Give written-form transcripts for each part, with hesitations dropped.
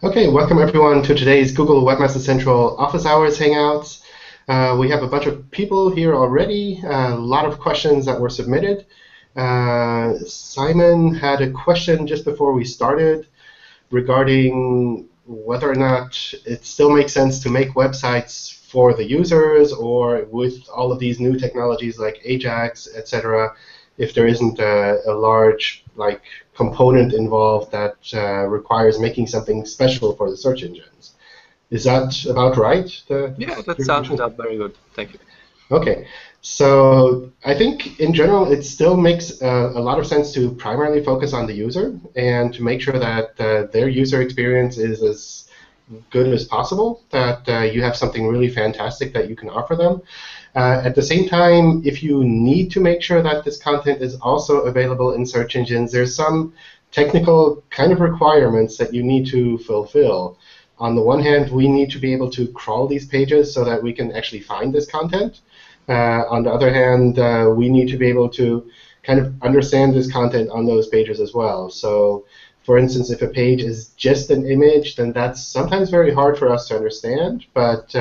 Okay, welcome everyone to today's Google Webmaster Central Office Hours Hangouts. We have a bunch of people here already, a lot of questions that were submitted. Simon had a question just before we started regarding whether or not it still makes sense to make websites for the users, or with all of these new technologies like Ajax, etc., if there isn't a large component involved that requires making something special for the search engines. Is that about right? Yeah, that sounded very good. Thank you. Okay, so I think in general it still makes a lot of sense to primarily focus on the user and to make sure that their user experience is as good as possible, that you have something really fantastic that you can offer them. At the same time, if you need to make sure that this content is also available in search engines, there's some technical kind of requirements that you need to fulfill. On the one hand, we need to be able to crawl these pages so that we can actually find this content. On the other hand, we need to be able to kind of understand this content on those pages as well. So, for instance, if a page is just an image, then that's sometimes very hard for us to understand. But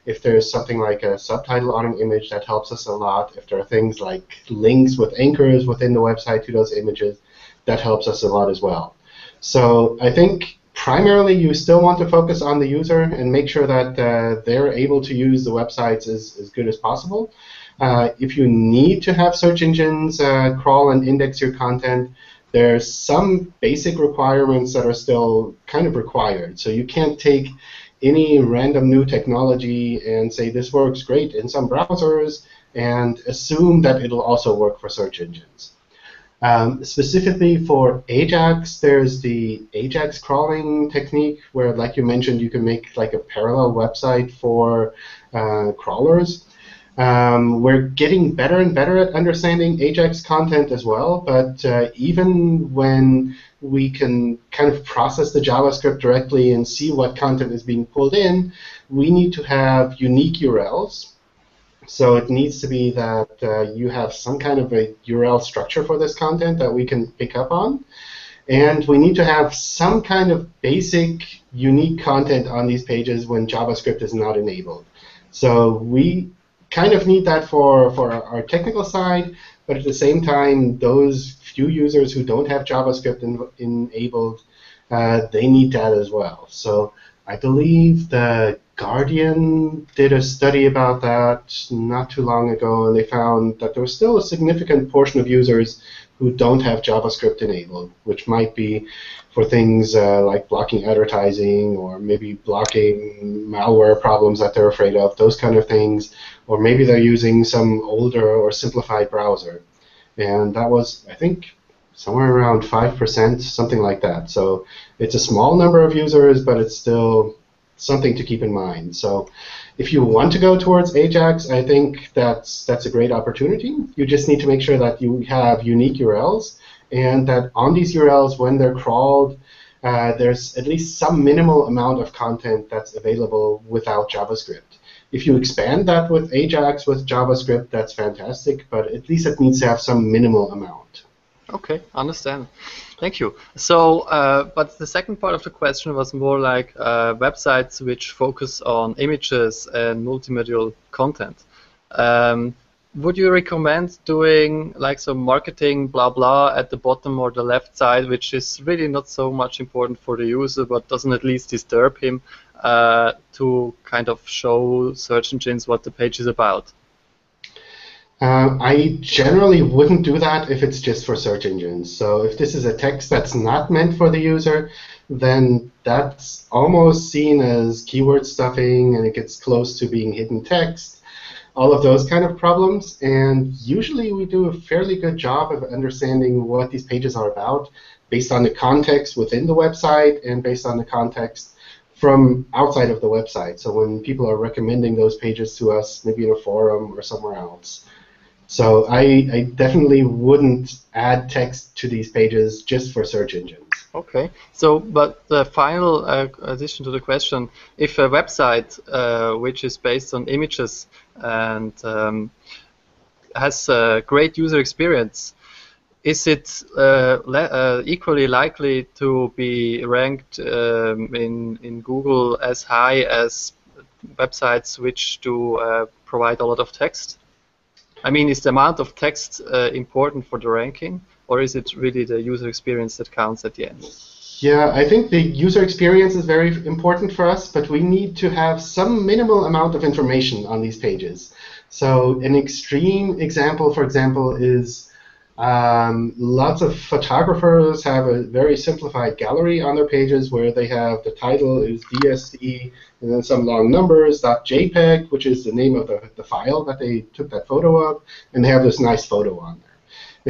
if there's something like a subtitle on an image, that helps us a lot. If there are things like links with anchors within the website to those images, that helps us a lot as well. So I think primarily you still want to focus on the user and make sure that they're able to use the websites as good as possible. If you need to have search engines crawl and index your content, there's some basic requirements that are still kind of required. So you can't take any random new technology and say this works great in some browsers and assume that it'll also work for search engines. Specifically for Ajax, there's the Ajax crawling technique where, like you mentioned, you can make like a parallel website for crawlers. We're getting better and better at understanding Ajax content as well, but even when we can kind of process the JavaScript directly and see what content is being pulled in, we need to have unique URLs. So it needs to be that you have some kind of a URL structure for this content that we can pick up on. And we need to have some kind of basic unique content on these pages when JavaScript is not enabled. So we kind of need that for our technical side, but at the same time, those few users who don't have JavaScript enabled, they need that as well. So I believe the Guardian did a study about that not too long ago, and they found that there was still a significant portion of users who don't have JavaScript enabled, which might be for things like blocking advertising, or maybe blocking malware problems that they're afraid of, those kind of things, or maybe they're using some older or simplified browser. And that was, I think, somewhere around 5%, something like that. So it's a small number of users, but it's still something to keep in mind. So if you want to go towards Ajax, I think that's a great opportunity. You just need to make sure that you have unique URLs, and that on these URLs, when they're crawled, there's at least some minimal amount of content that's available without JavaScript. If you expand that with Ajax with JavaScript, that's fantastic, but at least it needs to have some minimal amount. Okay, understand. Thank you. So, but the second part of the question was more like websites which focus on images and multimedia content. Would you recommend doing like some marketing blah blah at the bottom or the left side, which is really not so much important for the user, but doesn't at least disturb him to kind of show search engines what the page is about? I generally wouldn't do that if it's just for search engines. So if this is a text that's not meant for the user, then that's almost seen as keyword stuffing, and it gets close to being hidden text, all of those kind of problems. And usually we do a fairly good job of understanding what these pages are about based on the context within the website and based on the context from outside of the website. So when people are recommending those pages to us, maybe in a forum or somewhere else. So I definitely wouldn't add text to these pages just for search engines. Okay. So, but the final addition to the question, if a website which is based on images and has a great user experience, is it equally likely to be ranked in Google as high as websites which do provide a lot of text? I mean, is the amount of text important for the ranking, or is it really the user experience that counts at the end? Yeah, I think the user experience is very important for us, but we need to have some minimal amount of information on these pages. So an extreme example, for example, is lots of photographers have a very simplified gallery on their pages where they have the title is DSC and then some long numbers, .jpeg, which is the name of the file that they took that photo of, and they have this nice photo on there.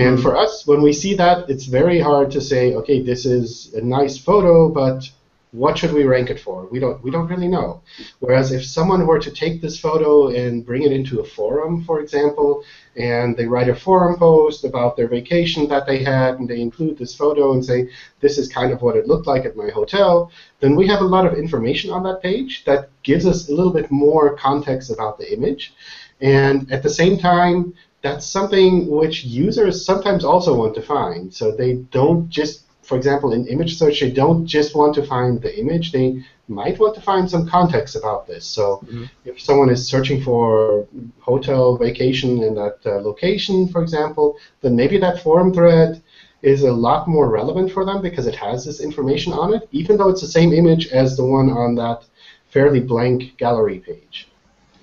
And for us, when we see that, it's very hard to say, okay, this is a nice photo, but what should we rank it for? We don't really know. Whereas if someone were to take this photo and bring it into a forum, for example, and they write a forum post about their vacation that they had, and they include this photo and say, this is kind of what it looked like at my hotel, then we have a lot of information on that page that gives us a little bit more context about the image. And at the same time, that's something which users sometimes also want to find. So they don't just, for example, in image search, they don't just want to find the image. They might want to find some context about this. So if someone is searching for hotel vacation in that location, for example, then maybe that forum thread is a lot more relevant for them because it has this information on it, even though it's the same image as the one on that fairly blank gallery page.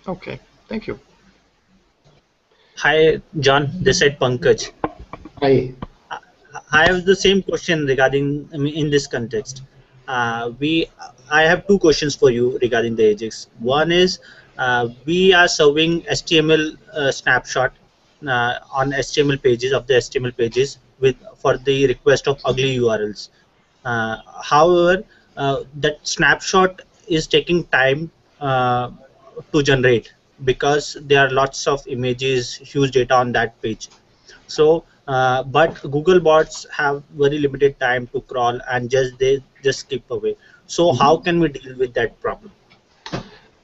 Okay, thank you. Hi, John. This is Pankaj. Hi. I have the same question regarding, in this context. I have two questions for you regarding the Ajax. One is we are serving HTML snapshot on HTML pages of the HTML pages for the request of ugly URLs. However, that snapshot is taking time to generate because there are lots of images, huge data on that page. So, but Google bots have very limited time to crawl and they just skip away. So, how can we deal with that problem?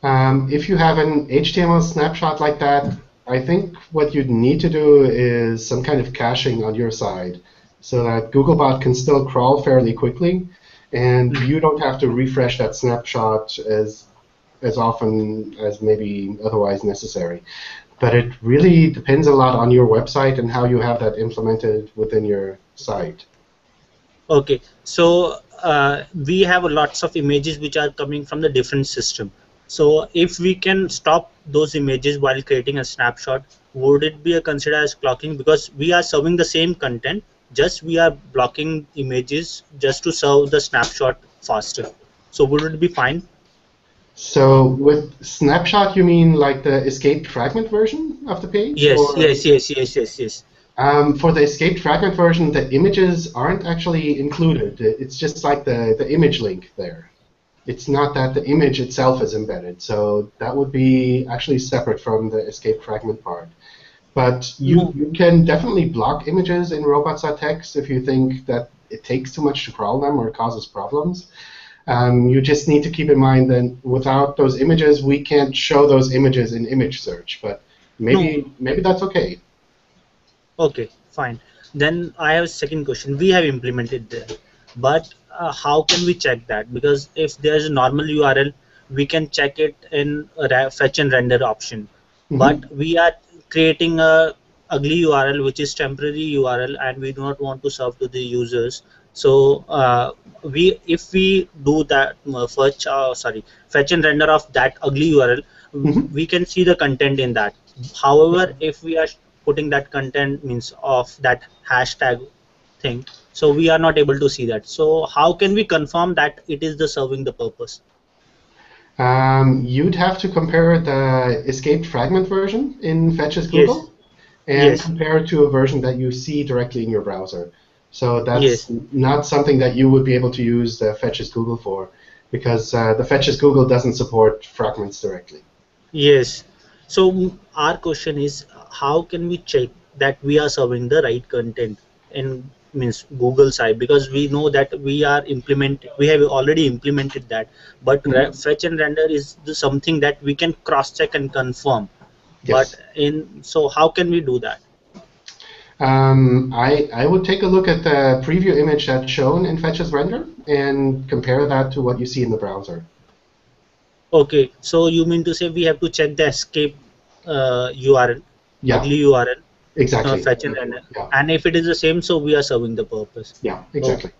If you have an HTML snapshot like that, I think what you'd need to do is some kind of caching on your side so that Googlebot can still crawl fairly quickly, and you don't have to refresh that snapshot as often as maybe otherwise necessary. But it really depends a lot on your website and how you have that implemented within your site. Okay, so we have lots of images which are coming from the different system. So if we can stop those images while creating a snapshot, would it be considered as clocking? Because we are serving the same content, just we are blocking images just to serve the snapshot faster. So would it be fine? So with snapshot, you mean like the escaped fragment version of the page? Yes, or? yes. For the escaped fragment version, the images aren't actually included. It's just like the image link there. It's not that the image itself is embedded. So that would be actually separate from the escape fragment part. But you can definitely block images in robots.txt if you think that it takes too much to crawl them or causes problems. You just need to keep in mind that without those images, we can't show those images in image search. But maybe that's okay. Okay, fine. Then I have a second question. We have implemented there, but how can we check that? Because if there's a normal URL, we can check it in a fetch and render option. But we are creating a ugly URL which is temporary URL, and we do not want to serve to the users. So if we do that fetch and render of that ugly URL, we can see the content in that. However, if we are putting that content means of that hashtag thing, so we are not able to see that. So how can we confirm that it is the serving the purpose? You'd have to compare the escaped fragment version in Fetch's Google and compare it to a version that you see directly in your browser. So that's not something that you would be able to use the Fetch's Google for, because the Fetch's Google doesn't support fragments directly. Yes. So our question is, how can we check that we are serving the right content in means Google side? Because we know that we have already implemented that, but fetch and render is something that we can cross check and confirm. Yes. But so how can we do that? I would take a look at the preview image that's shown in Fetch's render and compare that to what you see in the browser. Okay, so you mean to say we have to check the escape URL, Yeah, ugly URL, exactly. fetch and render, Yeah, and if it is the same, so we are serving the purpose. yeah, Okay, exactly.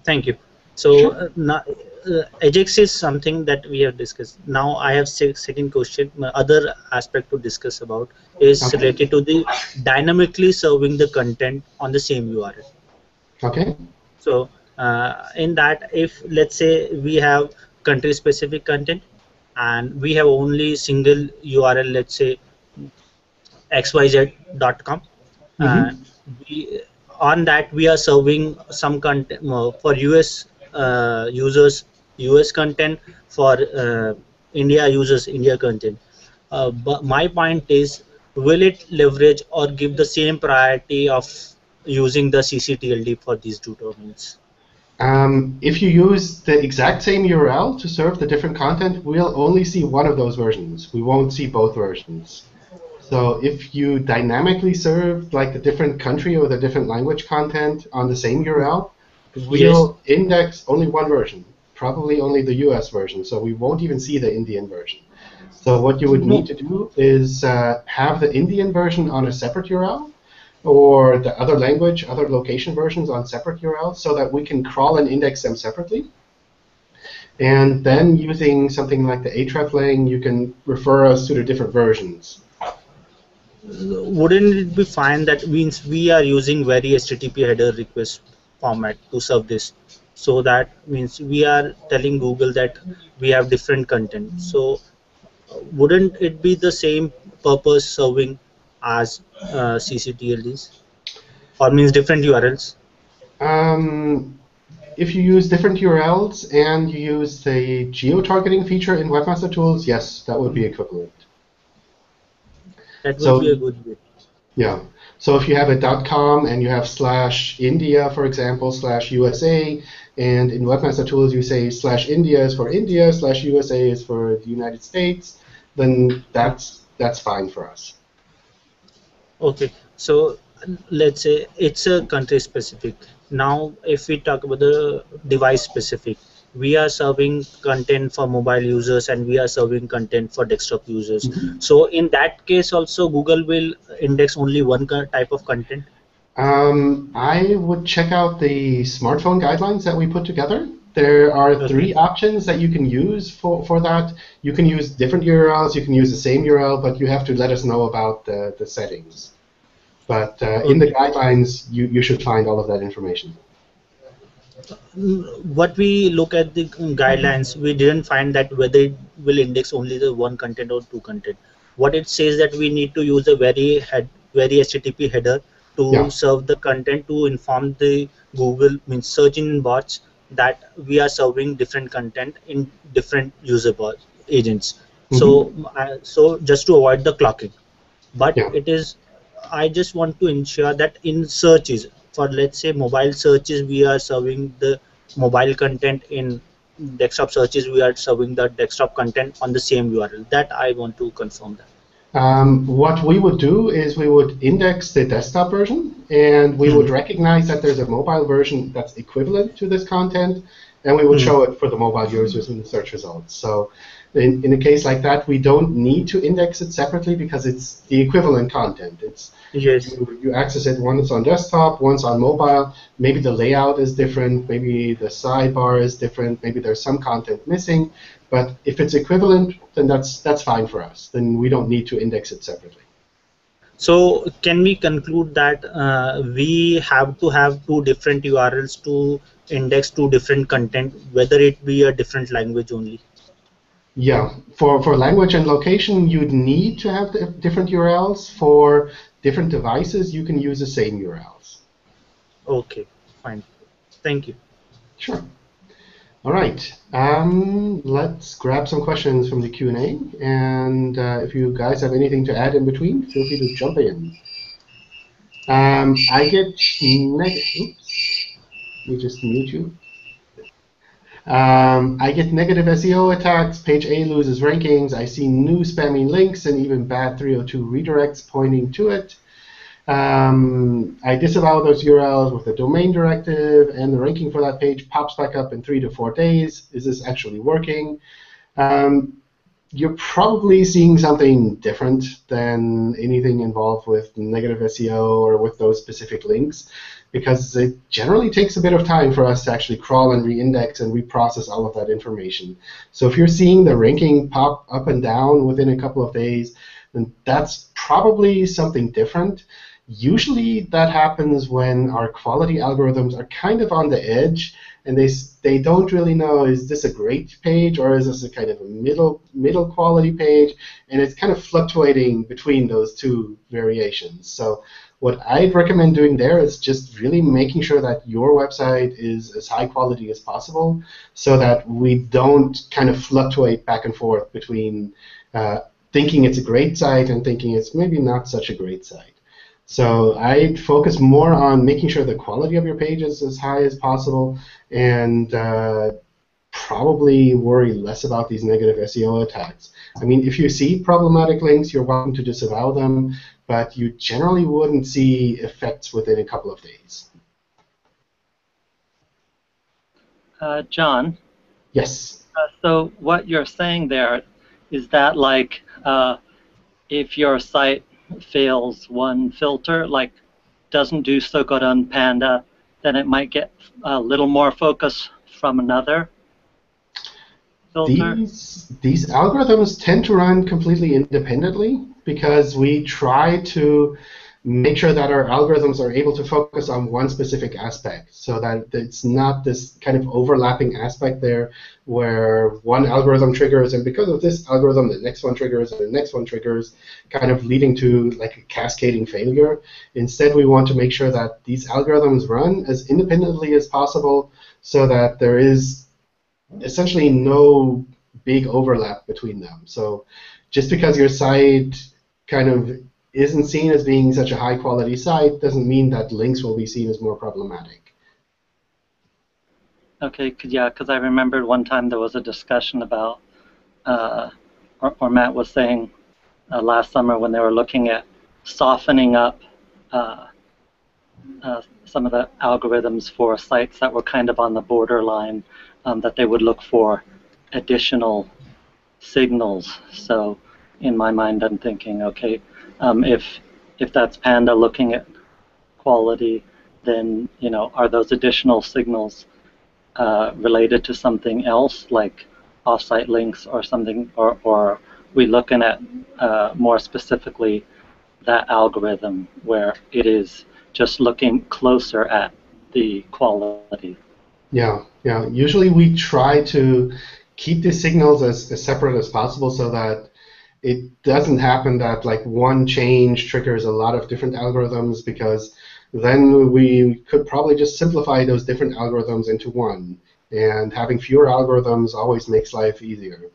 thank you. So Sure. now, Ajax is something that we have discussed. Now I have second question. My other aspect to discuss about is Okay. related to the dynamically serving the content on the same URL. Okay. So in that, if let's say we have country specific content and we have only single URL, let's say xyz.com, and Mm-hmm. we, on that we are serving some content for US users, US content, for India users, India content. But my point is, will it leverage or give the same priority of using the ccTLD for these two domains? If you use the exact same URL to serve the different content, we'll only see one of those versions. We won't see both versions. So if you dynamically serve like the different country or the different language content on the same URL, Yes. we'll index only one version, probably only the US version. So we won't even see the Indian version. So what you would need No. to do is have the Indian version on a separate URL, or the other language, other location versions on separate URLs, so that we can crawl and index them separately. And then using something like the hreflang, you can refer us to the different versions. Wouldn't it be fine that means we are using very HTTP header request format to serve this? So that means we are telling Google that we have different content. So wouldn't it be the same purpose serving as ccTLDs, or means different URLs? Um, if you use different URLs and you use the geo-targeting feature in Webmaster Tools, yes, that would be equivalent. That would So be a good way. yeah. So if you have a .com and you have /India, for example, /USA, and in Webmaster Tools you say /India is for India, /USA is for the United States, then that's fine for us. Okay, so let's say it's a country specific. Now, if we talk about the device specific, we are serving content for mobile users and we are serving content for desktop users. Mhm. So in that case, also Google will index only one type of content. I would check out the smartphone guidelines that we put together. There are Okay. 3 options that you can use for that. You can use different URLs, you can use the same URL, but you have to let us know about the settings. But in the Okay. guidelines, you should find all of that information. What we look at the guidelines, we didn't find that whether it will index only the one content or two content. What it says that we need to use a very HTTP header to Yeah. serve the content, to inform the Google means search engine bots that we are serving different content in different user bots agents. Hmm. So just to avoid the clocking, but Yeah. it is, I just want to ensure that in searches, for let's say mobile searches, we are serving the mobile content. In desktop searches, we are serving the desktop content on the same URL. That I want to confirm that. What we would do is we would index the desktop version, and we would Hmm. recognize that there's a mobile version that's equivalent to this content, and we would Hmm. show it for the mobile users in the search results. So in a case like that, we don't need to index it separately because it's the equivalent content. It's Yes. you access it once on desktop, once on mobile. Maybe the layout is different, maybe the sidebar is different, maybe there's some content missing. But if it's equivalent, then that's fine for us. Then we don't need to index it separately. So can we conclude that we have to have two different URLs to index two different content, whether it be a different language only? Yeah, for language and location, you'd need to have the different URLs. For different devices, you can use the same URLs. Okay, fine. Thank you. Sure. All right. Let's grab some questions from the Q&A, and if you guys have anything to add in between, feel free to jump in. I get oops. Let me just mute you. I get negative SEO attacks, page A loses rankings, I see new spammy links and even bad 302 redirects pointing to it. I disavow those URLs with the domain directive, and the ranking for that page pops back up in 3 to 4 days. Is this actually working? You're probably seeing something different than anything involved with negative SEO or with those specific links, because it generally takes a bit of time for us to actually crawl and reindex and reprocess all of that information. So if you're seeing the ranking pop up and down within a couple of days, then that's probably something different. Usually that happens when our quality algorithms are kind of on the edge, and they don't really know, is this a great page or is this a kind of a middle quality page? And it's kind of fluctuating between those two variations. So what I'd recommend doing there is just really making sure that your website is as high quality as possible, so that we don't kind of fluctuate back and forth between thinking it's a great site and thinking it's maybe not such a great site. So I'd focus more on making sure the quality of your page is as high as possible, and probably worry less about these negative SEO attacks. I mean, if you see problematic links, you're welcome to disavow them, but you generally wouldn't see effects within a couple of days. John? Yes. So what you're saying there is that, like, if your site fails one filter, like doesn't do so good on Panda, then it might get a little more focus from another filter? These algorithms tend to run completely independently, because we try to make sure that our algorithms are able to focus on one specific aspect, so that it's not this kind of overlapping aspect there where one algorithm triggers, and because of this algorithm, the next one triggers, and the next one triggers, kind of leading to like a cascading failure. Instead, we want to make sure that these algorithms run as independently as possible, so that there is essentially no big overlap between them. So just because your site kind of isn't seen as being such a high quality site doesn't mean that links will be seen as more problematic. Okay, yeah, because I remembered one time there was a discussion about, or Matt was saying last summer when they were looking at softening up some of the algorithms for sites that were kind of on the borderline, that they would look for additional signals. So in my mind, I'm thinking, okay, if that's Panda looking at quality, then are those additional signals related to something else, like offsite links or something, or are we looking at more specifically that algorithm where it is just looking closer at the quality? Yeah. Usually we try to keep the signals as separate as possible, so that it doesn't happen that like one change triggers a lot of different algorithms, because then we could probably just simplify those different algorithms into one. And having fewer algorithms always makes life easier.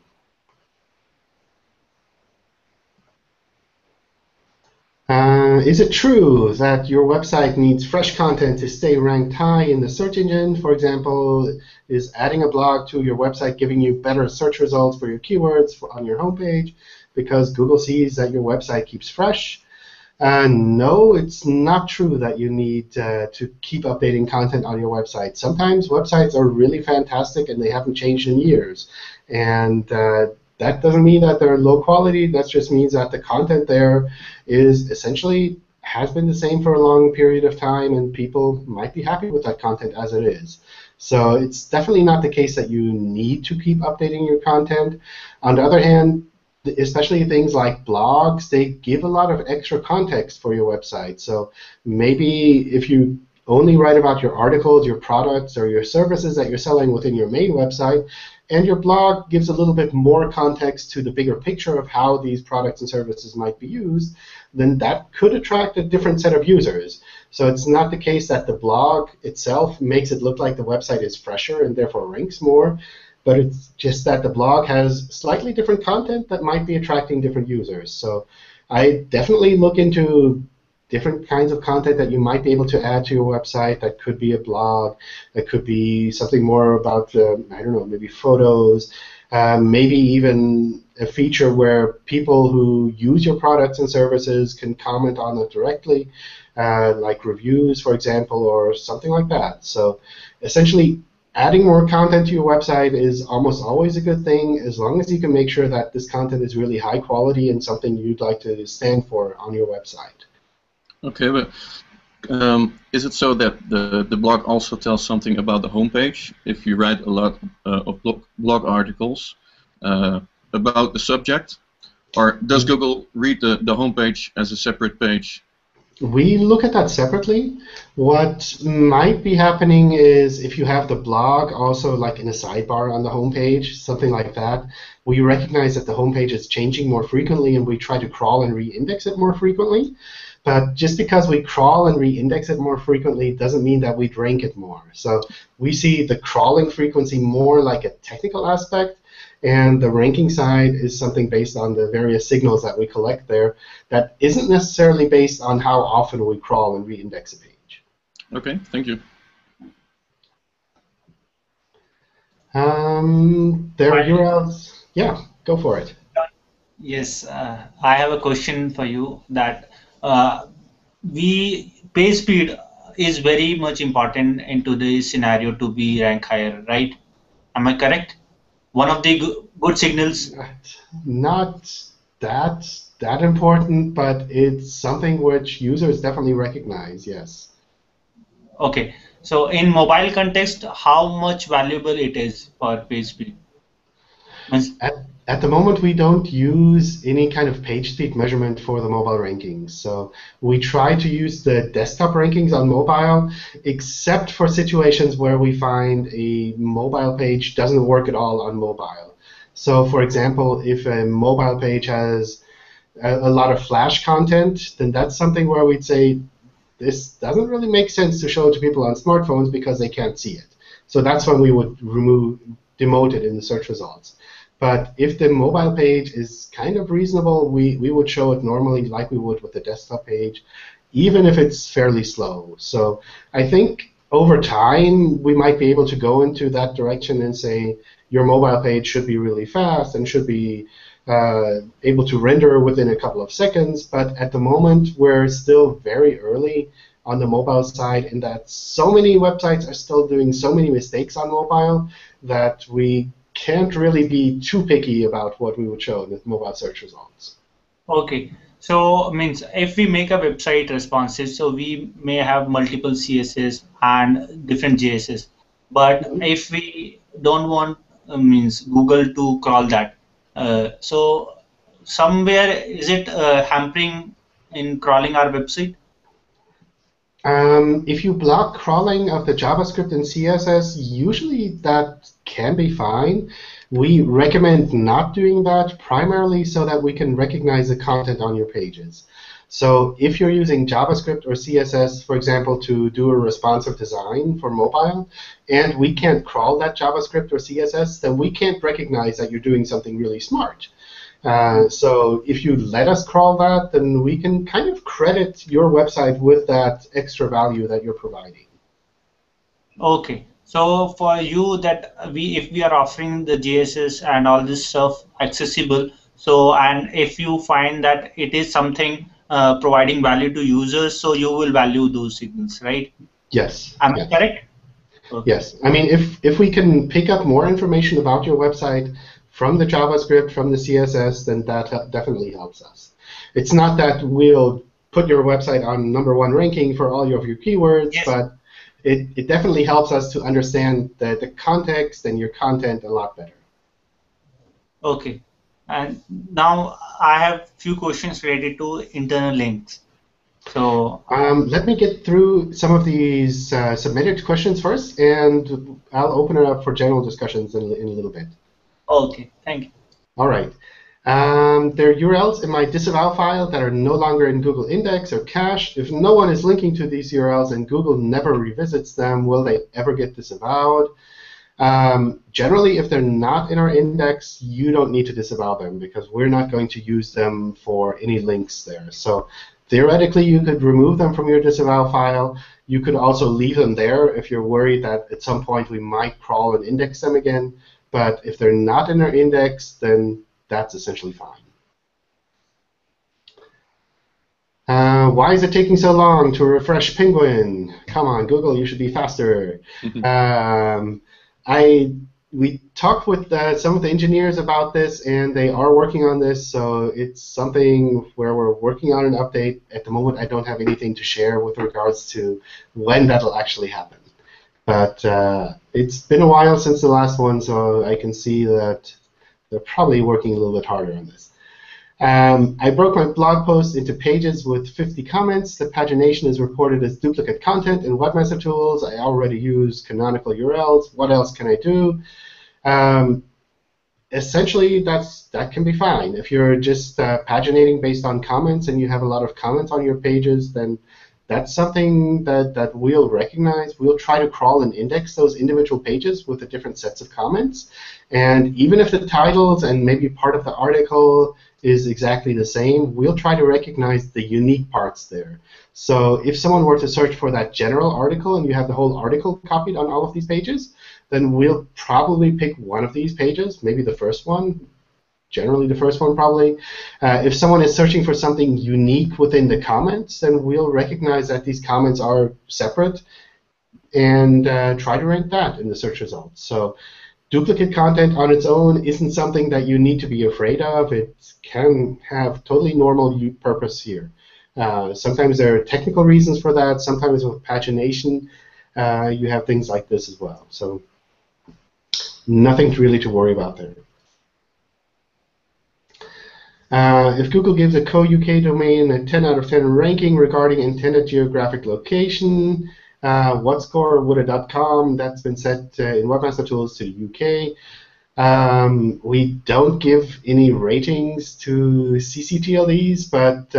Is it true that your website needs fresh content to stay ranked high in the search engine? For example, is adding a blog to your website giving you better search results for your keywords on your homepage because Google sees that your website keeps fresh? No, it's not true that you need to keep updating content on your website. Sometimes websites are really fantastic and they haven't changed in years. And that doesn't mean that they're low quality. That just means that the content there is essentially has been the same for a long period of time, and people might be happy with that content as it is. So it's definitely not the case that you need to keep updating your content. On the other hand, especially things like blogs, they give a lot of extra context for your website. So maybe if you only write about your articles, your products, or your services that you're selling within your main website, and your blog gives a little bit more context to the bigger picture of how these products and services might be used, then that could attract a different set of users. So it's not the case that the blog itself makes it look like the website is fresher and therefore ranks more, but it's just that the blog has slightly different content that might be attracting different users. So I definitely look into different kinds of content that you might be able to add to your website. That could be a blog. That could be something more about, I don't know, maybe photos. maybe even a feature where people who use your products and services can comment on it directly, like reviews, for example, or something like that. So essentially, adding more content to your website is almost always a good thing, as long as you can make sure that this content is really high quality and something you'd like to stand for on your website. Okay, but is it so that the blog also tells something about the homepage? If you write a lot of blog articles about the subject, or does Google read the homepage as a separate page? We look at that separately. What might be happening is if you have the blog also like in a sidebar on the homepage, something like that, we recognize that the homepage is changing more frequently and we try to crawl and re-index it more frequently. But just because we crawl and re-index it more frequently doesn't mean that we'd rank it more. So we see the crawling frequency more like a technical aspect, and the ranking side is something based on the various signals that we collect there that isn't necessarily based on how often we crawl and re-index a page. Okay, thank you. There are URLs. Yeah, go for it. Yes, I have a question for you that page speed is very much important into this scenario to be rank higher, right? Am I correct? One of the good signals. Not that important, but it's something which users definitely recognize. Yes. Okay, so in mobile context, how much valuable it is for page speed? At the moment, we don't use any kind of page speed measurement for the mobile rankings. So we try to use the desktop rankings on mobile, except for situations where we find a mobile page doesn't work at all on mobile. So for example, if a mobile page has a lot of Flash content, then that's something where we'd say, this doesn't really make sense to show to people on smartphones because they can't see it. So that's when we would demote it in the search results. But if the mobile page is kind of reasonable, we would show it normally like we would with the desktop page, even if it's fairly slow. So I think over time, we might be able to go into that direction and say your mobile page should be really fast and should be able to render within a couple of seconds. But at the moment, we're still very early on the mobile side in that so many websites are still doing so many mistakes on mobile that we can't really be too picky about what we would show in the mobile search results. Okay, so means if we make a website responsive, so we may have multiple CSS and different JSS, but if we don't want means Google to crawl that, so somewhere is it hampering in crawling our website? If you block crawling of the JavaScript and CSS, usually that can be fine. We recommend not doing that primarily so that we can recognize the content on your pages. So if you're using JavaScript or CSS, for example, to do a responsive design for mobile, and we can't crawl that JavaScript or CSS, then we can't recognize that you're doing something really smart. So if you let us crawl that, then we can kind of credit your website with that extra value that you're providing. Okay. So for you that if we are offering the JSS and all this stuff accessible, so and if you find that it is something providing value to users, so you will value those signals, right? Yes. Am I correct? Okay. Yes. I mean, if we can pick up more information about your website from the JavaScript, from the CSS, then that definitely helps us. It's not that we'll put your website on #1 ranking for all of your keywords, yes, but it definitely helps us to understand the context and your content a lot better. Okay. And now I have few questions related to internal links. So let me get through some of these submitted questions first, and I'll open it up for general discussions in a little bit. okay, thank you. All right. There are URLs in my disavow file that are no longer in Google Index or cached. If no one is linking to these URLs and Google never revisits them, will they ever get disavowed? Generally, if they're not in our index, you don't need to disavow them because we're not going to use them for any links there. So theoretically, you could remove them from your disavow file. You could also leave them there if you're worried that at some point we might crawl and index them again. but if they're not in our index, then that's essentially fine. Why is it taking so long to refresh Penguin? Come on, Google, you should be faster. We talked with some of the engineers about this, and they are working on this, so it's something where we're working on an update. At the moment, I don't have anything to share with regards to when that'll actually happen. But it's been a while since the last one, so I can see that they're probably working a little bit harder on this. I broke my blog post into pages with 50 comments. The pagination is reported as duplicate content in Webmaster Tools. I already use canonical URLs. What else can I do? Essentially, that can be fine. If you're just paginating based on comments and you have a lot of comments on your pages, then that's something that we'll recognize. We'll try to crawl and index those individual pages with the different sets of comments. And even if the titles and maybe part of the article is exactly the same, we'll try to recognize the unique parts there. So if someone were to search for that general article and you have the whole article copied on all of these pages, then we'll probably pick one of these pages, maybe the first one, generally the first one probably. If someone is searching for something unique within the comments, then we'll recognize that these comments are separate and try to rank that in the search results. So duplicate content on its own isn't something that you need to be afraid of. It can have totally normal purpose here. Sometimes there are technical reasons for that. Sometimes with pagination, you have things like this as well. So nothing really to worry about there. If Google gives a co-UK domain a 10 out of 10 ranking regarding intended geographic location, what score would a .com that's been set in Webmaster Tools to the UK? We don't give any ratings to ccTLDs, but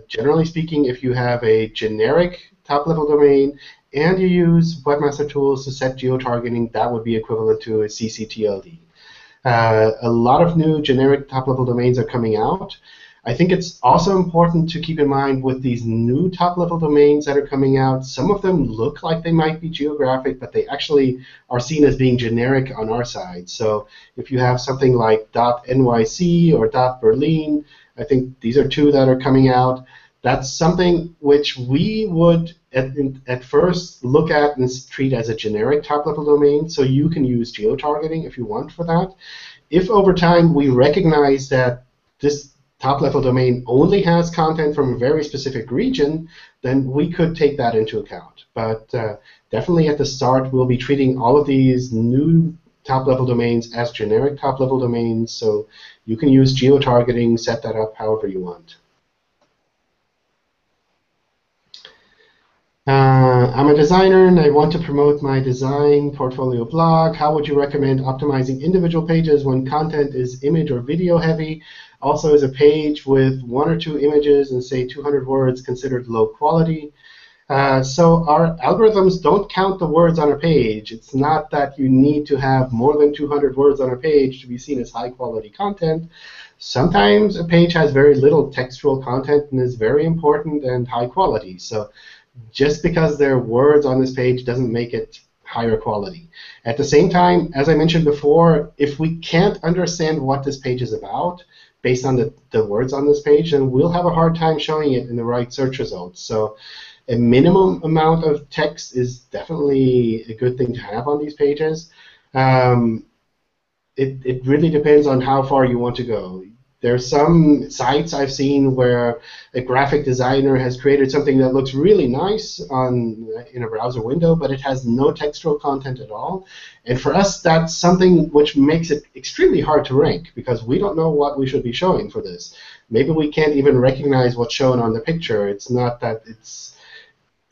generally speaking, if you have a generic top-level domain and you use Webmaster Tools to set geotargeting, that would be equivalent to a ccTLD. A lot of new generic top-level domains are coming out. I think it's also important to keep in mind with these new top-level domains that are coming out, some of them look like they might be geographic, but they actually are seen as being generic on our side. So if you have something like .nyc or .berlin, I think these are two that are coming out. That's something which we would at first look at and treat as a generic top-level domain, so you can use geotargeting if you want for that. If over time we recognize that this top-level domain only has content from a very specific region, then we could take that into account. But definitely at the start, we'll be treating all of these new top-level domains as generic top-level domains, so you can use geotargeting, set that up however you want. I'm a designer and I want to promote my design portfolio blog. How would you recommend optimizing individual pages when content is image or video heavy? Also, is a page with 1 or 2 images and say 200 words considered low quality? So our algorithms don't count the words on a page. It's not that you need to have more than 200 words on a page to be seen as high quality content. Sometimes a page has very little textual content and is very important and high quality. So just because there are words on this page doesn't make it higher quality. At the same time, as I mentioned before, if we can't understand what this page is about based on the words on this page, then we'll have a hard time showing it in the right search results. So a minimum amount of text is definitely a good thing to have on these pages. It really depends on how far you want to go. There are some sites I've seen where a graphic designer has created something that looks really nice in a browser window, but it has no textual content at all. And for us, that's something which makes it extremely hard to rank, because we don't know what we should be showing for this. Maybe we can't even recognize what's shown on the picture. It's not that it's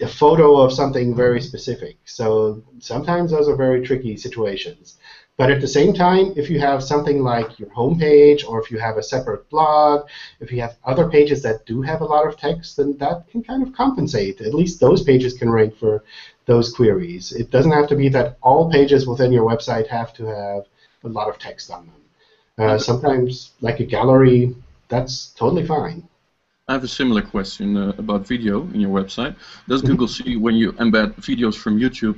a photo of something very specific. So sometimes those are very tricky situations. But at the same time, if you have something like your home page, or if you have a separate blog, if you have other pages that do have a lot of text, then that can kind of compensate. At least those pages can rank for those queries. It doesn't have to be that all pages within your website have to have a lot of text on them. Sometimes, like a gallery, that's totally fine. I have a similar question about video in your website. Does Google see when you embed videos from YouTube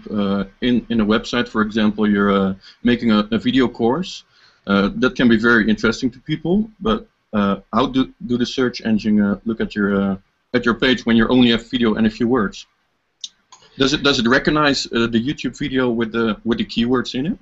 in a website? For example, you're making a video course. That can be very interesting to people, but how do the search engine look at your page when you only have video and a few words? Does it recognize the YouTube video with the keywords in it?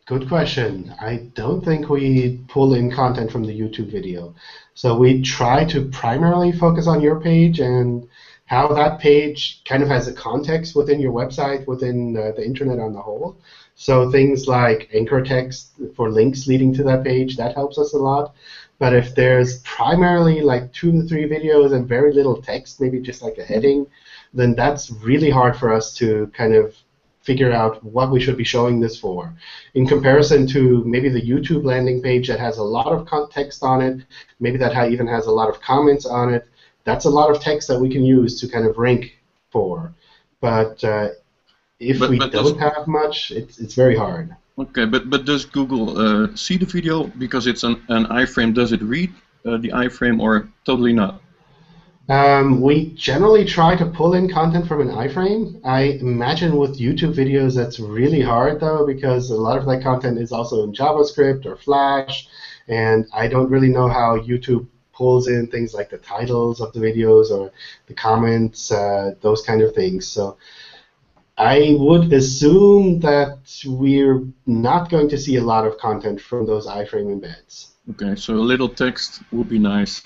Good question. I don't think we pull in content from the YouTube video. So we try to primarily focus on your page and how that page kind of has a context within your website, within the internet on the whole. So things like anchor text for links leading to that page, that helps us a lot. But if there's primarily like 2 to 3 videos and very little text, maybe just like a heading, then that's really hard for us to kind of figure out what we should be showing this for. In comparison to maybe the YouTube landing page that has a lot of text on it, maybe that even has a lot of comments on it, that's a lot of text that we can use to kind of rank for. But if we don't have much, it's very hard. Okay, but does Google see the video because it's an iframe? Does it read the iframe or totally not? We generally try to pull in content from an iframe. I imagine with YouTube videos that's really hard though, because a lot of that content is also in JavaScript or Flash, and I don't really know how YouTube pulls in things like the titles of the videos or the comments, those kind of things. So I would assume that we're not going to see a lot of content from those iframe embeds. Okay, so a little text would be nice.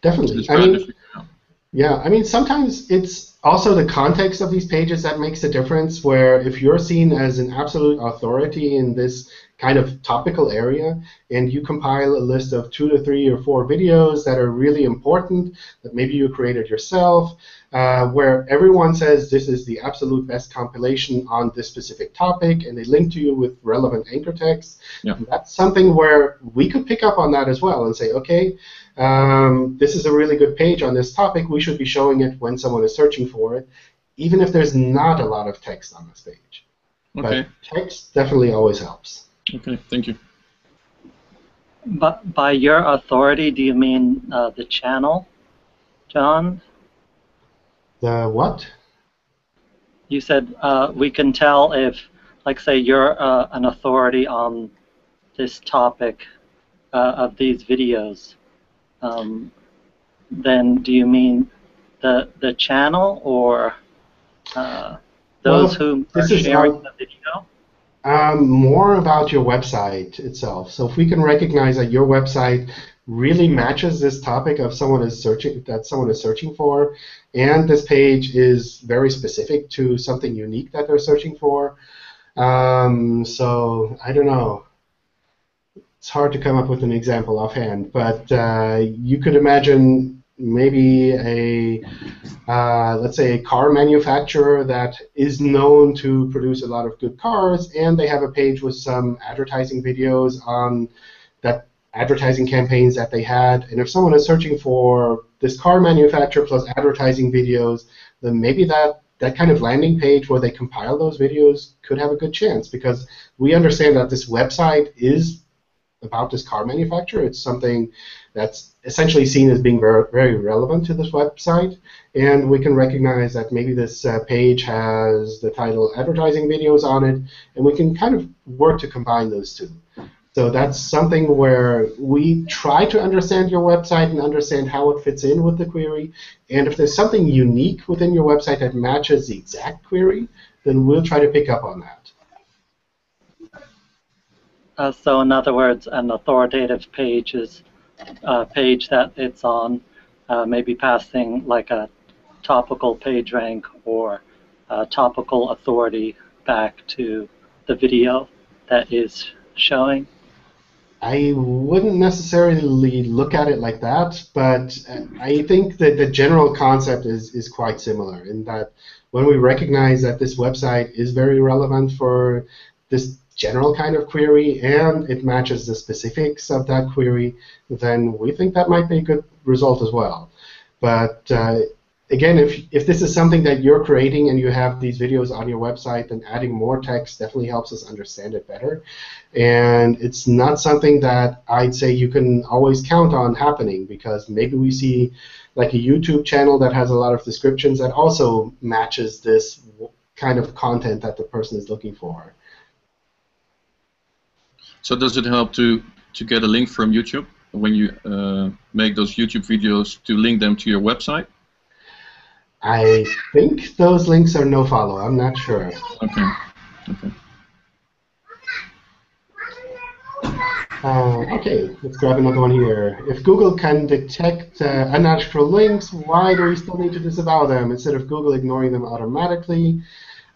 Definitely. I mean, sometimes it's also the context of these pages that makes a difference, where if you're seen as an absolute authority in this kind of topical area, and you compile a list of 2 to 3 or 4 videos that are really important, that maybe you created yourself, where everyone says this is the absolute best compilation on this specific topic, and they link to you with relevant anchor text, that's something where we could pick up on that as well and say, okay, this is a really good page on this topic, we should be showing it when someone is searching for it, even if there's not a lot of text on this page. Okay. But text definitely always helps. Okay, thank you. But by your authority, do you mean the channel, John? The what? You said we can tell if, like, say, you're an authority on this topic of these videos. Then do you mean the channel or those who are sharing the video? More about your website itself. So if we can recognize that your website really matches this topic of someone is searching for, and this page is very specific to something unique that they're searching for. So I don't know. It's hard to come up with an example offhand, but you could imagine maybe let's say a car manufacturer that is known to produce a lot of good cars, and they have a page with some advertising videos on that advertising campaigns that they had. And if someone is searching for this car manufacturer plus advertising videos, then maybe that kind of landing page where they compile those videos could have a good chance, because we understand that this website is about this car manufacturer. It's something that's essentially seen as being very, very relevant to this website, and we can recognize that maybe this page has the title advertising videos on it, and we can kind of work to combine those two. So that's something where we try to understand your website and understand how it fits in with the query, and if there's something unique within your website that matches the exact query, then we'll try to pick up on that. So in other words, an authoritative page is a page that it's on, maybe passing like a topical page rank or a topical authority back to the video that is showing. I wouldn't necessarily look at it like that, but I think that the general concept is quite similar, in that when we recognize that this website is very relevant for this general kind of query and it matches the specifics of that query, then we think that might be a good result as well. But again, if this is something that you're creating and you have these videos on your website, then adding more text definitely helps us understand it better. And it's not something that I'd say you can always count on happening, because maybe we see like a YouTube channel that has a lot of descriptions that also matches this kind of content that the person is looking for. So does it help to get a link from YouTube when you make those YouTube videos, to link them to your website? I think those links are no follow. I'm not sure. Okay. Okay. Okay, let's grab another one here. If Google can detect unnatural links, why do we still need to disavow them instead of Google ignoring them automatically?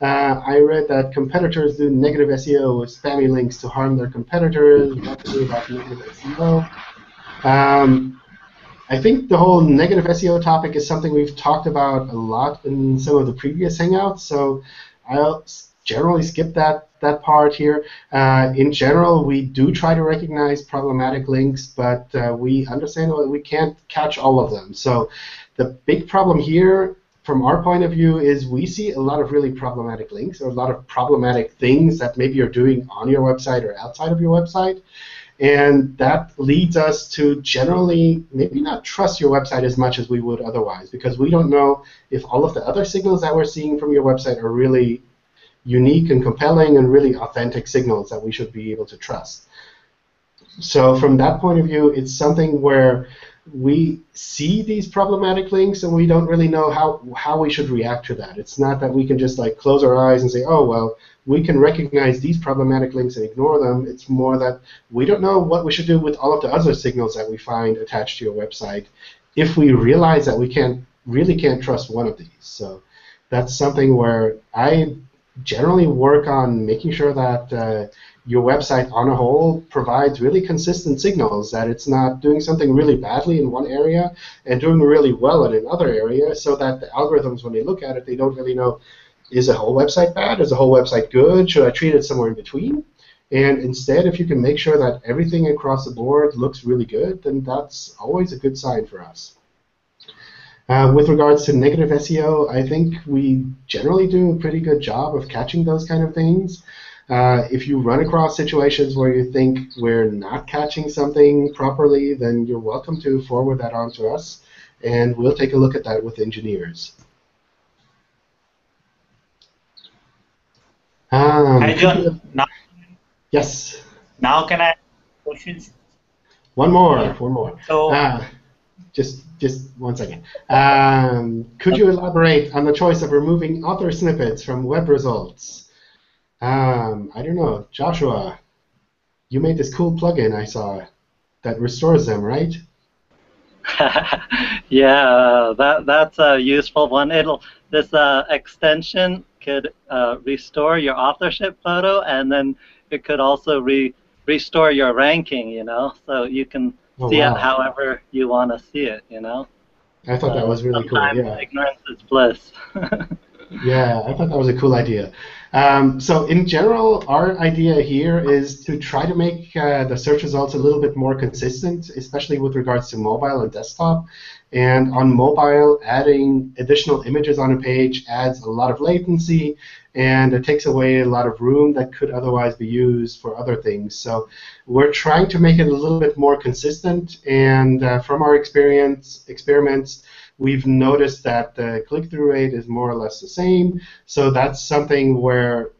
I read that competitors do negative SEO with spammy links to harm their competitors. What to do about negative SEO? I think the whole negative SEO topic is something we've talked about a lot in some of the previous Hangouts, so I'll generally skip that part here. In general, we do try to recognize problematic links, but we understand that we can't catch all of them. So the big problem here, from our point of view, is we see a lot of really problematic links, or a lot of problematic things that maybe you're doing on your website or outside of your website. And that leads us to generally maybe not trust your website as much as we would otherwise, because we don't know if all of the other signals that we're seeing from your website are really unique and compelling and really authentic signals that we should be able to trust. So from that point of view, it's something where we see these problematic links and we don't really know how we should react to that. It's not that we can just like close our eyes and say, oh, well, we can recognize these problematic links and ignore them. It's more that we don't know what we should do with all of the other signals that we find attached to your website if we realize that we really can't trust one of these. So that's something where I generally work on making sure that your website on a whole provides really consistent signals, that it's not doing something really badly in one area and doing really well in another area, so that the algorithms, when they look at it, they don't really know, is the whole website bad? Is the whole website good? Should I treat it somewhere in between? And instead, if you can make sure that everything across the board looks really good, then that's always a good sign for us. With regards to negative SEO, I think we generally do a pretty good job of catching those kind of things. If you run across situations where you think we're not catching something properly, then you're welcome to forward that on to us, and we'll take a look at that with engineers. Hi, John. Now, yes. Now can I ask questions? One more. So, just 1 second. Could you elaborate on the choice of removing author snippets from web results? I don't know, Joshua, you made this cool plugin I saw that restores them, right? Yeah, that's a useful one. This extension could restore your authorship photo, and then it could also restore your ranking. So you can see it however you want to see it. I thought that was really cool. Yeah. Ignorance is bliss. Yeah, I thought that was a cool idea. So in general, our idea here is to try to make the search results a little bit more consistent, especially with regards to mobile and desktop. And on mobile, adding additional images on a page adds a lot of latency, and it takes away a lot of room that could otherwise be used for other things. So we're trying to make it a little bit more consistent, and from our experiments, we've noticed that the click-through rate is more or less the same. So that's something where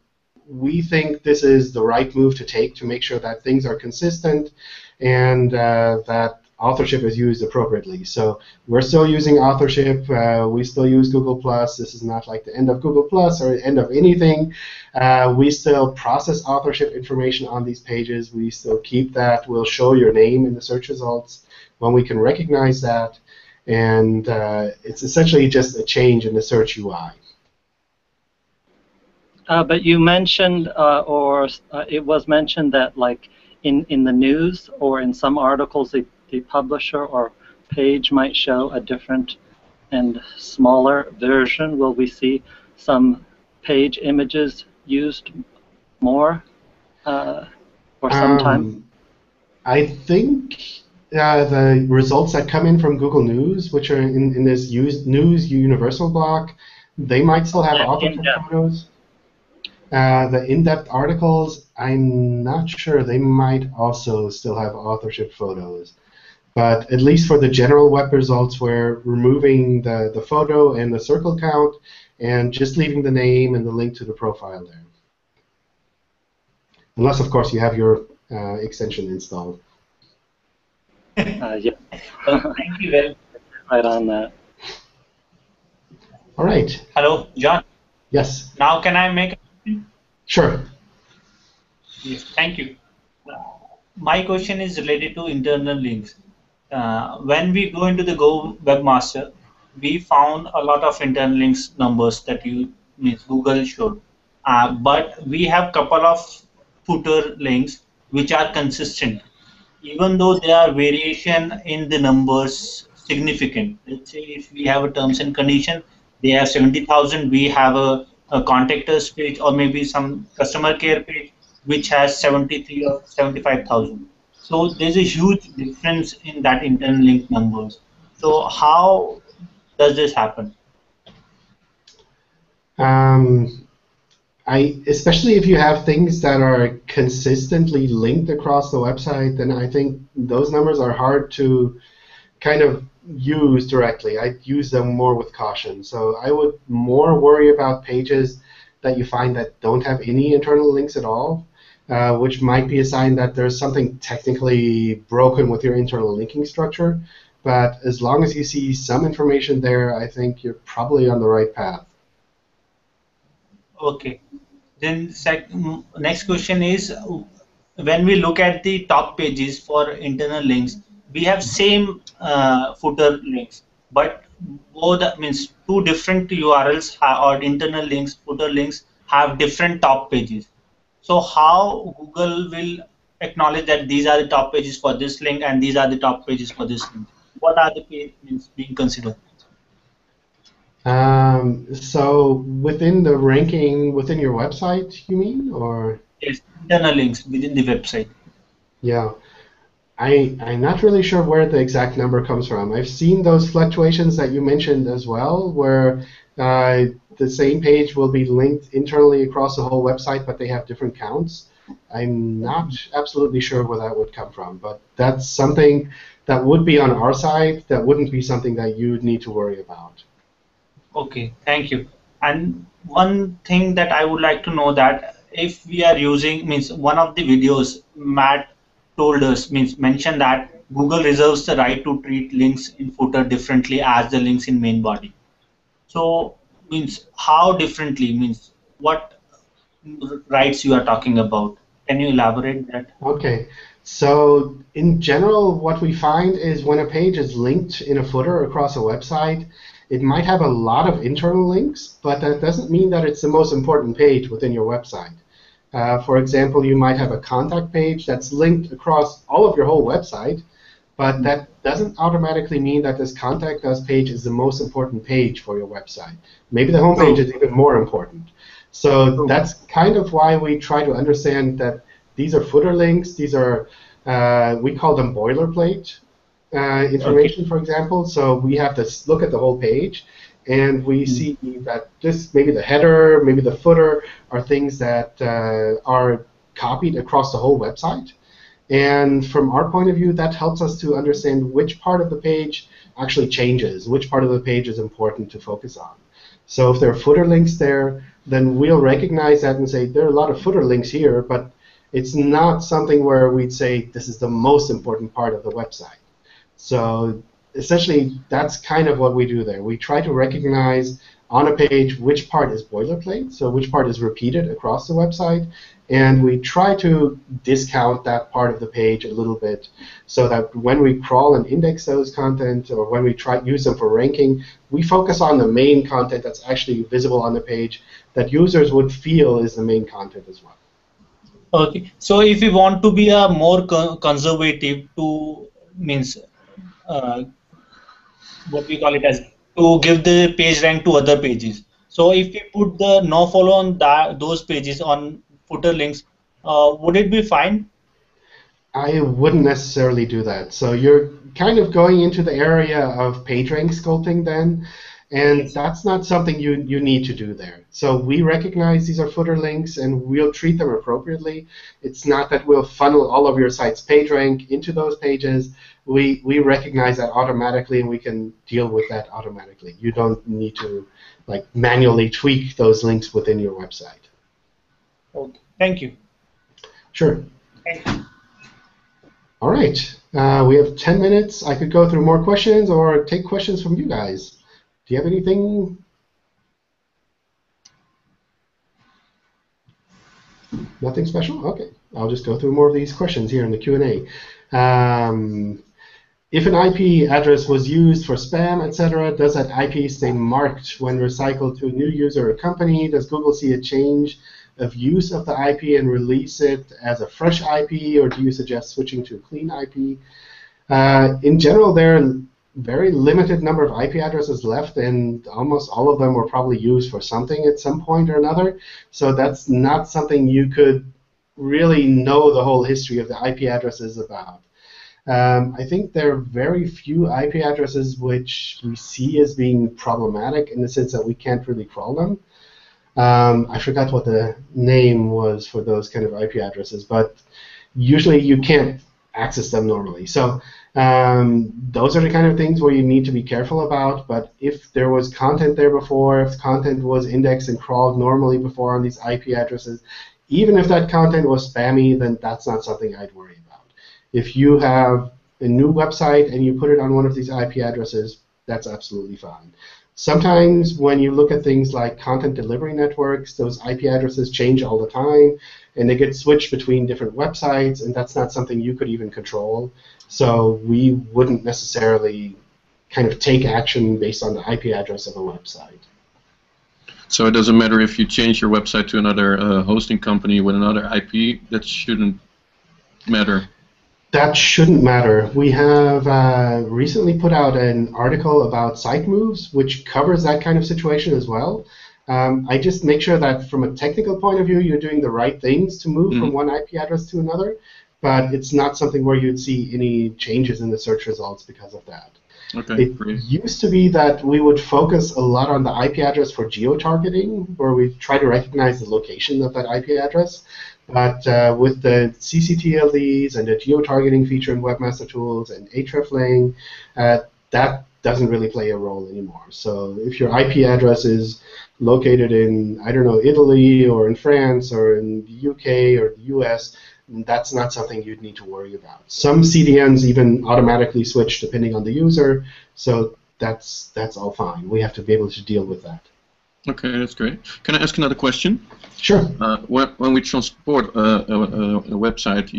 we think this is the right move to take to make sure that things are consistent and that authorship is used appropriately. So we're still using authorship. We still use Google+. This is not like the end of Google+ or the end of anything. We still process authorship information on these pages. We still keep that. We'll show your name in the search results when we can recognize that. And it's essentially just a change in the search UI. But you mentioned, it was mentioned that, like, in the news or in some articles, the publisher or page might show a different and smaller version. Will we see some page images used more for some time? I think the results that come in from Google News, which are in this news universal block, they might still have authorship photos. The in-depth articles, I'm not sure. They might also still have authorship photos. But at least for the general web results, we're removing the photo and the circle count and just leaving the name and the link to the profile there. Unless, of course, you have your extension installed. Yeah. Thank you very much. Right on that. All right. Hello, John. Yes. Now can I make a question? Sure. Yes, thank you. My question is related to internal links. When we go into the Go Webmaster, we found a lot of internal links numbers that means Google showed. But we have couple of footer links which are consistent, even though there are variation in the numbers significant. Let's say if we have a terms and condition, they have 70,000, we have a contact us page or maybe some customer care page which has 73 or 75,000. So there's a huge difference in that internal link numbers. So how does this happen? Especially if you have things that are consistently linked across the website, then I think those numbers are hard to kind of use directly. I'd use them more with caution. So I would more worry about pages that you find that don't have any internal links at all, which might be a sign that there's something technically broken with your internal linking structure. But as long as you see some information there, I think you're probably on the right path. Okay. Then next question is, when we look at the top pages for internal links, we have same footer links, but both means two different URLs or internal links, footer links have different top pages. So how Google will acknowledge that these are the top pages for this link and these are the top pages for this link? What are the pages being considered? So within the ranking within your website, you mean, or? Yes, internal links within the website. Yeah. I'm not really sure where the exact number comes from. I've seen those fluctuations that you mentioned as well, where the same page will be linked internally across the whole website, but they have different counts. I'm not absolutely sure where that would come from, but that's something that would be on our side. That wouldn't be something that you'd need to worry about. Okay, thank you. And one thing that I would like to know that if we are using, means one of the videos Matt told us, means mentioned that Google reserves the right to treat links in footer differently as the links in main body. So means how differently, means what rights you are talking about? Can you elaborate that? Okay. So in general, what we find is when a page is linked in a footer across a website, it might have a lot of internal links, but that doesn't mean that it's the most important page within your website. For example, you might have a contact page that's linked across all of your whole website, but that doesn't automatically mean that this contact us page is the most important page for your website. Maybe the home page is even more important. So that's kind of why we try to understand that these are footer links. These are, we call them boilerplate information, for example. So we have to look at the whole page, and we see that this, maybe the header, maybe the footer, are things that are copied across the whole website. And from our point of view, that helps us to understand which part of the page actually changes, which part of the page is important to focus on. So if there are footer links there, then we'll recognize that and say, there are a lot of footer links here, but it's not something where we'd say this is the most important part of the website. So essentially, that's kind of what we do there. We try to recognize on a page which part is boilerplate, so which part is repeated across the website, and we try to discount that part of the page a little bit so that when we crawl and index those content, or when we try use them for ranking, we focus on the main content that's actually visible on the page that users would feel is the main content as well. Okay, so if we want to be a more conservative, to means what we call it as to give the page rank to other pages. So if we put the no follow on those pages on footer links, would it be fine? I wouldn't necessarily do that. So you're kind of going into the area of PageRank sculpting then, and Yes. that's not something you need to do there. So we recognize these are footer links, and we'll treat them appropriately. It's not that we'll funnel all of your site's PageRank into those pages. We recognize that automatically, and we can deal with that automatically. You don't need to like manually tweak those links within your website. Okay. Thank you. Sure. Thank you. All right, we have 10 minutes. I could go through more questions or take questions from you guys. Do you have anything? Nothing special? Okay, I'll just go through more of these questions here in the Q&A. If an IP address was used for spam, etc., does that IP stay marked when recycled to a new user or company? Does Google see a change of use of the IP and release it as a fresh IP, or do you suggest switching to a clean IP? In general, there are very limited number of IP addresses left, and almost all of them were probably used for something at some point or another. So that's not something you could really know the whole history of the IP addresses about. I think there are very few IP addresses which we see as being problematic in the sense that we can't really crawl them. I forgot what the name was for those kind of IP addresses, but usually you can't access them normally. So those are the kind of things where you need to be careful about. But if there was content there before, if content was indexed and crawled normally before on these IP addresses, even if that content was spammy, then that's not something I'd worry about. If you have a new website and you put it on one of these IP addresses, that's absolutely fine. Sometimes when you look at things like content delivery networks, those IP addresses change all the time, and they get switched between different websites, and that's not something you could even control. So we wouldn't necessarily kind of take action based on the IP address of a website. So it doesn't matter if you change your website to another hosting company with another IP, that shouldn't matter. That shouldn't matter. We have recently put out an article about site moves, which covers that kind of situation as well. I just make sure that from a technical point of view, you're doing the right things to move from one IP address to another, but it's not something where you'd see any changes in the search results because of that. Okay, it great. used to be that we would focus a lot on the IP address for geo-targeting, where we try to recognize the location of that IP address. But with the CCTLDs and the geo-targeting feature in Webmaster Tools and hreflang, that doesn't really play a role anymore. So if your IP address is located in, I don't know, Italy or in France or in the UK or the US, that's not something you'd need to worry about. Some CDNs even automatically switch depending on the user, so that's all fine. We have to be able to deal with that. Okay, that's great. Can I ask another question? Sure. When we transport a website,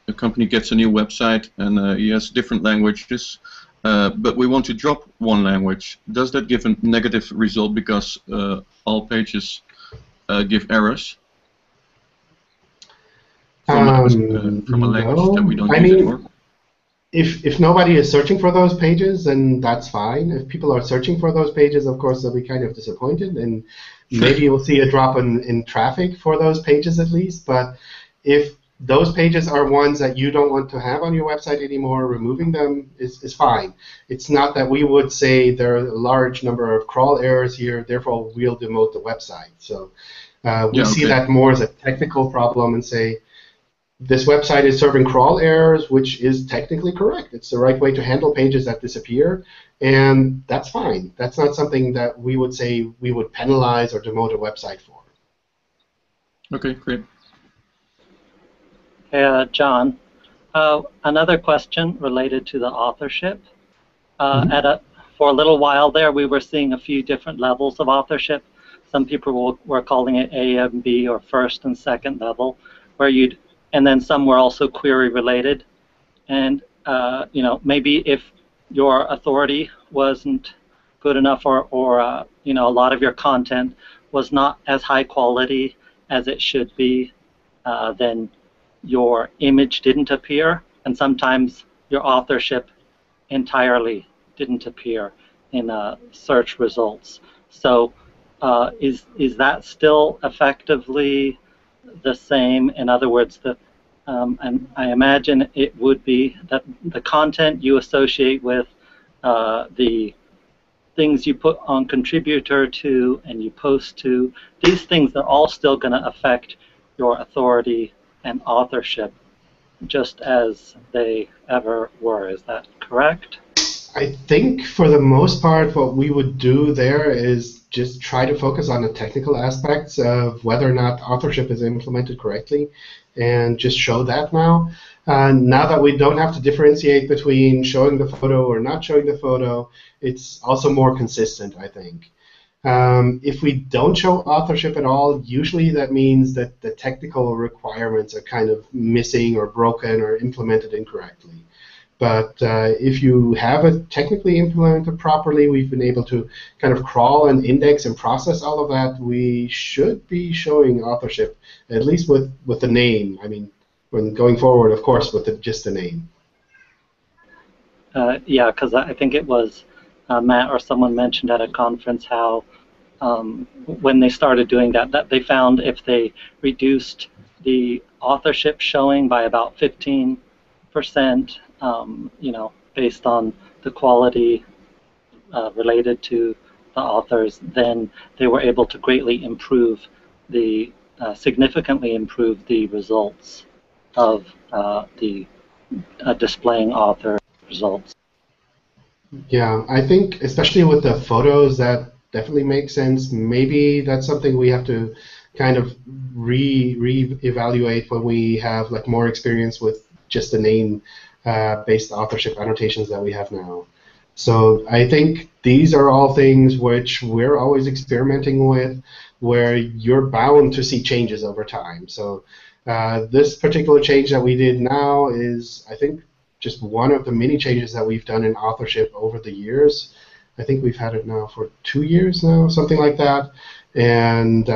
a company gets a new website and he has different languages, but we want to drop one language. Does that give a negative result because all pages give errors from a language that we don't use anymore? If nobody is searching for those pages, then that's fine. If people are searching for those pages, of course, they'll be kind of disappointed, and maybe we'll see a drop in traffic for those pages at least. But if those pages are ones that you don't want to have on your website anymore, removing them is fine. It's not that we would say there are a large number of crawl errors here, therefore we'll demote the website. So we see that more as a technical problem and say, this website is serving crawl errors, which is technically correct. It's the right way to handle pages that disappear, and that's fine. That's not something that we would say we would penalize or demote a website for. Okay, great. John, another question related to the authorship. For a little while there, we were seeing a few different levels of authorship. Some people were calling it A and B, or first and second level, where you'd and then some were also query related. And maybe if your authority wasn't good enough, or a lot of your content was not as high quality as it should be, then your image didn't appear, and sometimes your authorship entirely didn't appear in search results. So is that still effectively the same? In other words, and I imagine it would be that the content you associate with the things you put on contributor to and you post to, these things are all still going to affect your authority and authorship just as they ever were. Is that correct? I think for the most part, what we would do there is just try to focus on the technical aspects of whether or not authorship is implemented correctly, and just show that now. Now that we don't have to differentiate between showing the photo or not showing the photo, it's also more consistent, I think. If we don't show authorship at all, usually that means that the technical requirements are kind of missing or broken or implemented incorrectly. But if you have it technically implemented properly, we've been able to kind of crawl and index and process all of that. We should be showing authorship, at least with the name. I mean, when going forward, of course, with just the name. Yeah, because I think it was Matt or someone mentioned at a conference how when they started doing that, they found if they reduced the authorship showing by about 15%, based on the quality related to the authors, then they were able to greatly improve significantly improve the results of the displaying author results. Yeah, I think especially with the photos, that definitely makes sense. Maybe that's something we have to kind of re-evaluate when we have like more experience with just the name based authorship annotations that we have now. So I think these are all things which we're always experimenting with, where you're bound to see changes over time. So this particular change that we did now is, I think, just one of the many changes that we've done in authorship over the years. I think we've had it now for 2 years now, something like that. And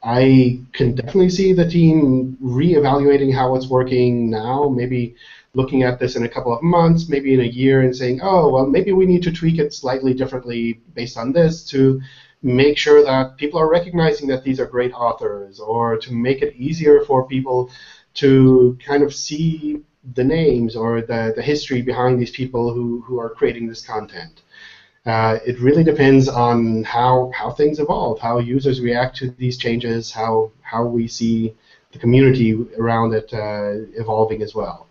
I can definitely see the team reevaluating how it's working now, maybe looking at this in a couple of months, maybe in a year, and saying, oh, well, maybe we need to tweak it slightly differently based on this to make sure that people are recognizing that these are great authors, or to make it easier for people to kind of see the names or the history behind these people who are creating this content. It really depends on how things evolve, how users react to these changes, how we see the community around it evolving as well.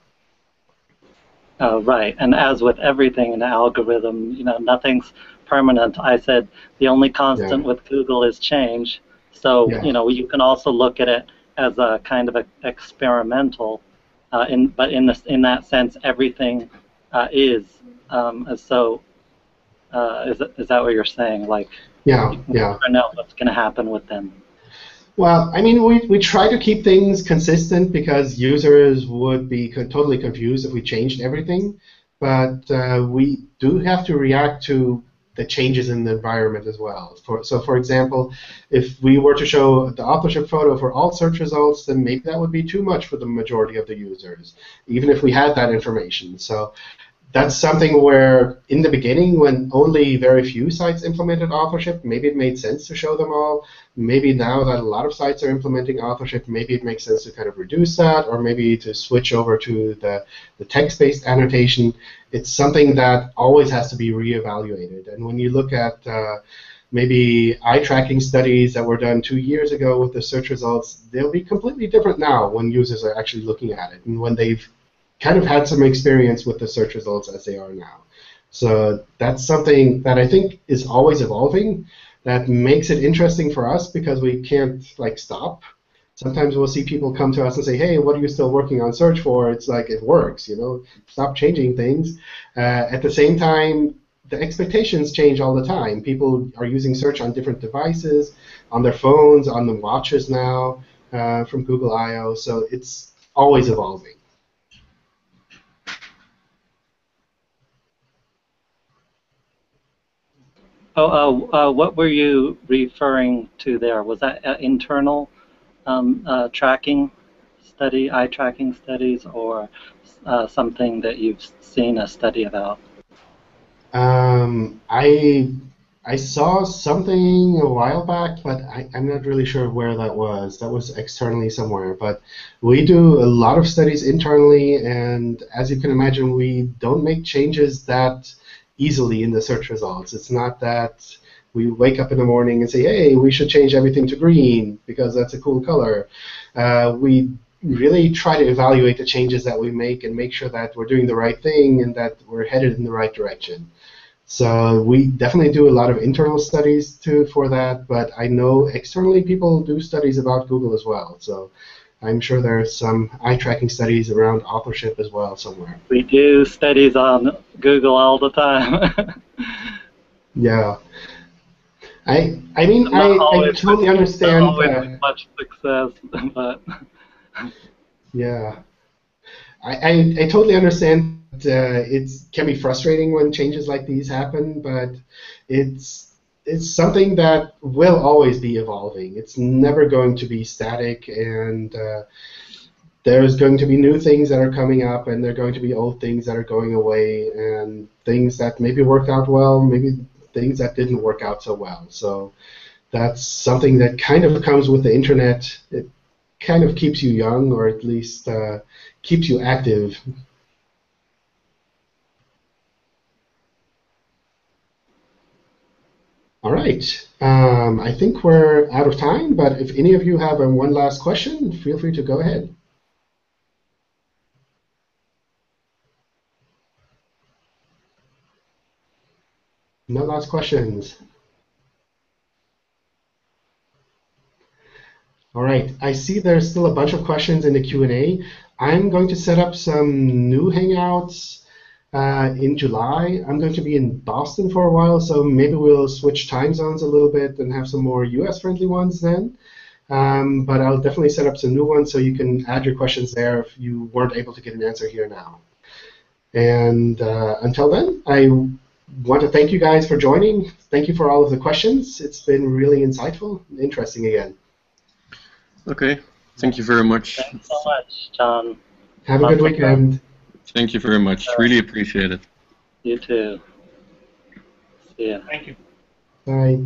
Right, and as with everything in the algorithm, nothing's permanent. I said the only constant with Google is change. So you can also look at it as a kind of experimental. But in that sense, everything is. So is that what you're saying? Like, you never know what's going to happen with them. Well, I mean, we try to keep things consistent because users would be totally confused if we changed everything. But we do have to react to the changes in the environment as well. So, for example, if we were to show the authorship photo for all search results, then maybe that would be too much for the majority of the users, even if we had that information. So that's something where, in the beginning, when only very few sites implemented authorship, maybe it made sense to show them all. Maybe now that a lot of sites are implementing authorship, maybe it makes sense to kind of reduce that, or maybe to switch over to the text-based annotation. It's something that always has to be reevaluated. And when you look at maybe eye tracking studies that were done 2 years ago with the search results, they'll be completely different now when users are actually looking at it and when they've kind of had some experience with the search results as they are now. So that's something that I think is always evolving, that makes it interesting for us because we can't stop. Sometimes we'll see people come to us and say, hey, what are you still working on search for? It's like, it works, stop changing things. At the same time, the expectations change all the time. People are using search on different devices, on their phones, on the watches now from Google I/O. So it's always evolving. What were you referring to there? Was that internal tracking study, eye tracking studies, or something that you've seen a study about? I I saw something a while back, but I'm not really sure where that was. That was externally somewhere. But we do a lot of studies internally, and as you can imagine, we don't make changes that easily in the search results. It's not that we wake up in the morning and say, hey, we should change everything to green because that's a cool color. We really try to evaluate the changes that we make and make sure that we're doing the right thing and that we're headed in the right direction. So we definitely do a lot of internal studies too for that, but I know externally people do studies about Google as well. So I'm sure there's some eye tracking studies around authorship as well somewhere. We do studies on Google all the time. Yeah. I mean, Not I always totally with, understand. not always with much success, but Yeah. I totally understand it can be frustrating when changes like these happen, but it's something that will always be evolving. It's never going to be static, and there's going to be new things that are coming up, and there are going to be old things that are going away, and things that maybe worked out well, maybe things that didn't work out so well. So that's something that kind of comes with the internet. It kind of keeps you young, or at least keeps you active. All right. I think we're out of time, but if any of you have one last question, feel free to go ahead. No last questions. All right. I see there's still a bunch of questions in the Q&A. I'm going to set up some new Hangouts in July. I'm going to be in Boston for a while, so maybe we'll switch time zones a little bit and have some more US-friendly ones then. But I'll definitely set up some new ones so you can add your questions there if you weren't able to get an answer here now. And until then, I want to thank you guys for joining. Thank you for all of the questions. It's been really insightful and interesting again. Okay, thank you very much. Thanks so much, John. Have a good weekend. Thank you very much. Really appreciate it. You too. See ya. Thank you. Bye.